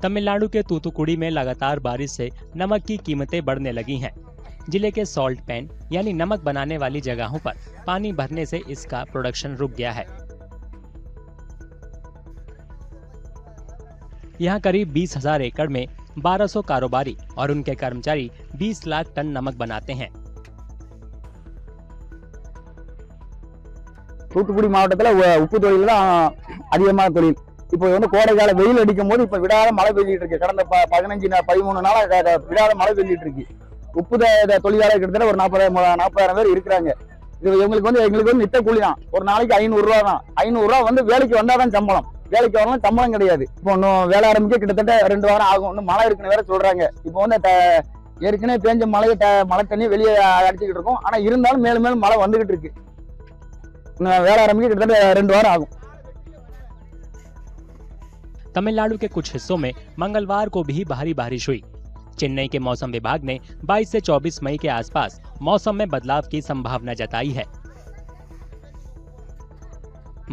तमिलनाडु के तूतुकुड़ी में लगातार बारिश से नमक की कीमतें बढ़ने लगी हैं। जिले के सॉल्ट पैन यानी नमक बनाने वाली जगहों पर पानी भरने से इसका प्रोडक्शन रुक गया है। यहाँ करीब 20,000 एकड़ में 1200 कारोबारी और उनके कर्मचारी 20 लाख टन नमक बनाते हैं। தூத்துக்குடி மாவட்டத்தில் உப்பு தொழில் தான் அதிகமான தொழில். இப்போ வந்து கோடை கால வெயில் அடிக்கும் போது இப்ப விடாத மழை பெய்ஞ்சிட்டு இருக்கு. கடந்த 15-13 நாளா விடாத மழை பெய்ஞ்சிட்டு இருக்கு. உப்பு தொழிலாளர் கிட்டத்தட்ட ஒரு 40,000 பேர் இருக்கிறாங்க. எங்களுக்கு வந்து நித்த கூலி தான். ஒரு நாளைக்கு 500 ரூபா தான். 500 ரூபா வந்து வேலைக்கு வந்தாதான் சம்பளம். வேலைக்கு வரலாம் சம்பளம் கிடையாது. இப்போ இன்னும் வேலை ஆரம்பிக்க கிட்டத்தட்ட 2 வாரம் ஆகும். இன்னும் மழை இருக்குன்னு வேற சொல்றாங்க. இப்போ வந்து ஏற்கனவே பேஞ்ச மழை தண்ணி வெளியே அடிச்சுக்கிட்டு இருக்கும். ஆனா இருந்தாலும் மேலும் மேலும் மழை வந்துகிட்டு இருக்கு. வேலை ஆரம்பிக்க கிட்டத்தட்ட 2 வாரம் ஆகும்। तमिलनाडु के कुछ हिस्सों में मंगलवार को भी भारी बारिश हुई। चेन्नई के मौसम विभाग ने 22 से 24 मई के आसपास मौसम में बदलाव की संभावना जताई है।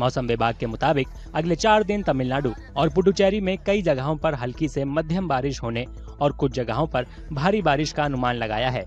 मौसम विभाग के मुताबिक अगले 4 दिन तमिलनाडु और पुडुचेरी में कई जगहों पर हल्की से मध्यम बारिश होने और कुछ जगहों पर भारी बारिश का अनुमान लगाया है।